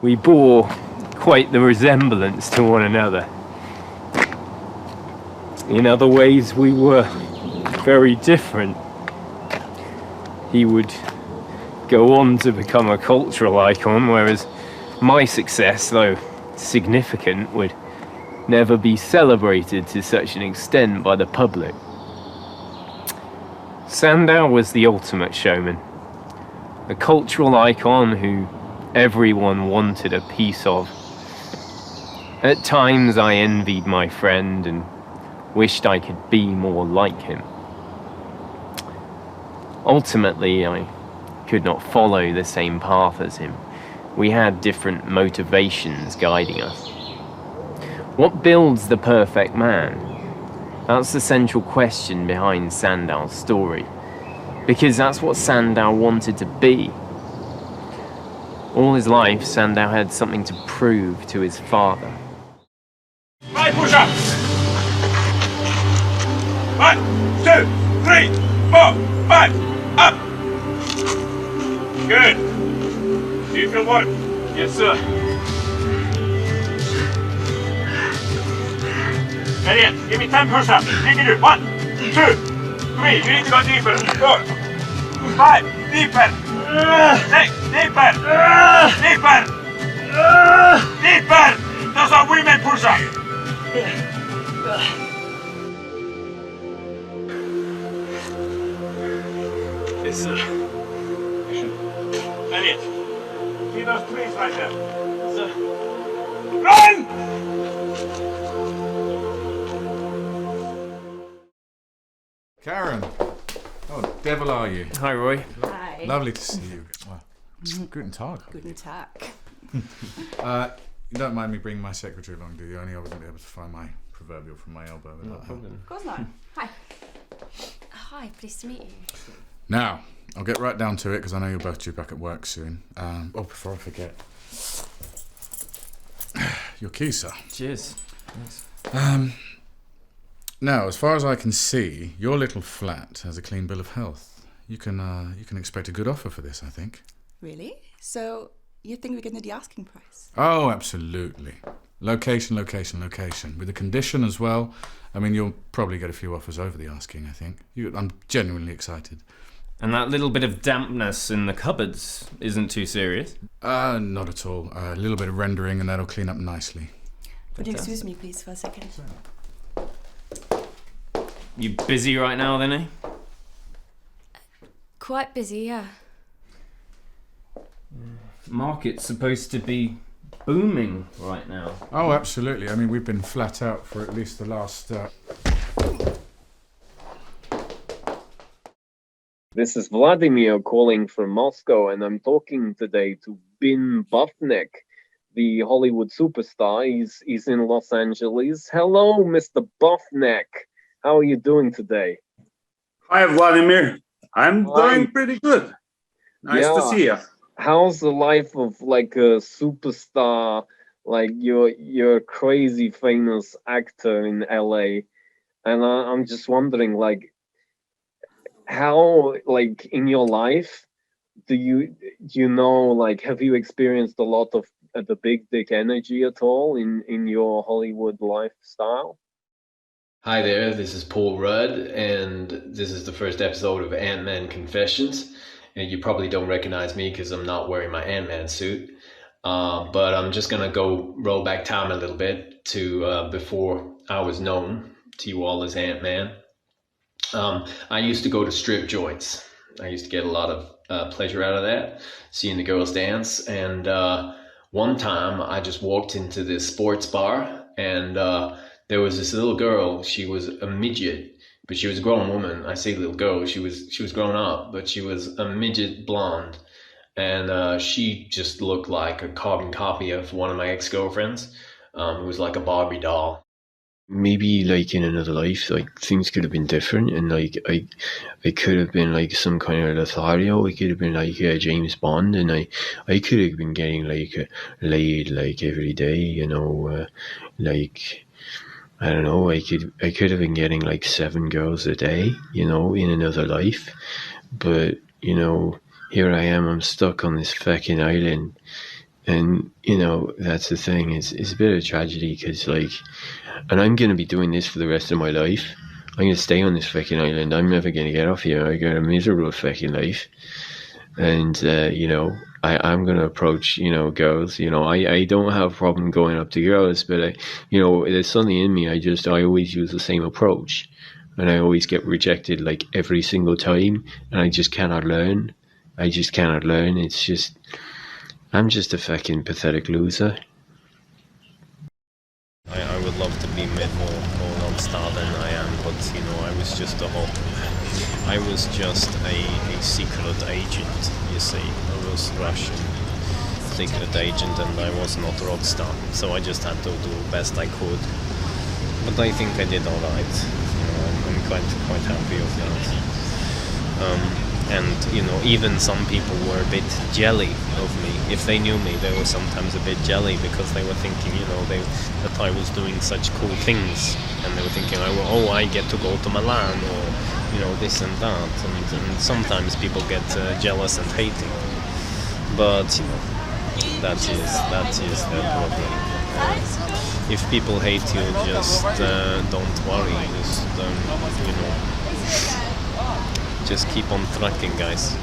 We bore quite the resemblance to one another. In other ways, we were very different. He would go on to become a cultural icon, whereas my success, though significant, would never be celebrated to such an extent by the public. Sandow was the ultimate showman, a cultural icon who everyone wanted a piece of. At times I envied my friend and wished I could be more like him. Ultimately, I could not follow the same path as him. We had different motivations guiding us. What builds the perfect man? That's the central question behind Sandow's story, because that's what Sandow wanted to be. All his life, Sandow had something to prove to his father. 5 push-ups! 1, 2, 3, 4, 5, up! Good. Do you feel warm? Yes, sir. Elliot, give me 10 push-ups. You can do 1, 2, 3. You need to go deeper. 4, 5, deeper. 6, deeper. Deeper. Deeper. Those are women push-ups. Yes, sir. Elliot, see those trees right there? Yes, sir. Run! Karen, oh, devil are you? Hi, Roy. Hi. Lovely to see you. Well, guten Tag. Guten Tag. You don't mind me bringing my secretary along, do you? Only I wouldn't be able to find my proverbial from my elbow without help. Of course not. Hi. Hi, pleased to meet you. Now, I'll get right down to it because I know you're both due back at work soon. Before I forget. Your keys, sir. Cheers. Thanks. Now, as far as I can see, your little flat has a clean bill of health. You can expect a good offer for this, I think. Really? So, you think we're going to do the asking price? Oh, absolutely. Location, location, location. With the condition as well. I mean, you'll probably get a few offers over the asking, I think. I'm genuinely excited. And that little bit of dampness in the cupboards isn't too serious? Not at all. A little bit of rendering and that'll clean up nicely. Would you excuse me, please, for a second? You busy right now, then, eh? Quite busy, yeah. Market's supposed to be booming right now. Oh, absolutely. I mean, we've been flat out for at least the last... This is Vladimir calling from Moscow, and I'm talking today to Ben Buffneck, the Hollywood superstar. He's in Los Angeles. Hello, Mr. Buffneck. How are you doing today? Hi, Vladimir. I'm doing pretty good. Nice to see you. How's the life of like a superstar, like you're a crazy famous actor in LA? And I'm just wondering, like, how, like, in your life, do you know, like, have you experienced a lot of the big dick energy at all in your Hollywood lifestyle? Hi there, this is Paul Rudd, and this is the first episode of Ant-Man Confessions. And you probably don't recognize me because I'm not wearing my Ant-Man suit. But I'm just going to go roll back time a little bit to before I was known to you all as Ant-Man. I used to go to strip joints. I used to get a lot of pleasure out of that, seeing the girls dance. And one time I just walked into this sports bar, and there was this little girl. She was a midget, but she was a grown woman. I say little girl. She was grown up, but she was a midget blonde. And she just looked like a carbon copy of one of my ex-girlfriends. It was like a Barbie doll. Maybe like in another life, like things could have been different, and like I could have been like some kind of Lothario. I could have been like James Bond, and I could have been getting like laid like every day, you know, like I don't know. I could have been getting like 7 girls a day, you know, in another life. But you know, here I am. I'm stuck on this fucking island, And, you know, that's the thing. It's a bit of a tragedy because, like, and I'm going to be doing this for the rest of my life. I'm going to stay on this fucking island. I'm never going to get off here. I got a miserable fucking life. And, you know, I'm going to approach, you know, girls. You know, I don't have a problem going up to girls, but, you know, there's something in me. I always use the same approach. And I always get rejected, like, every single time. And I just cannot learn. I just cannot learn. It's just, I'm just a fucking pathetic loser. I would love to be more non-star than I am, but you know, I was just a secret agent, you see. I was Russian secret agent and I was not a rock star, so I just had to do the best I could. But I think I did alright. You know, I'm quite happy of that. And you know, even some people were a bit jelly of me. If they knew me, they were sometimes a bit jelly because they were thinking, you know, that I was doing such cool things, and they were thinking, I get to go to Milan, or you know, this and that. And sometimes people get jealous and hating. But you know, that is their problem. If people hate you, just don't worry. Just you know. Just keep on trucking, guys.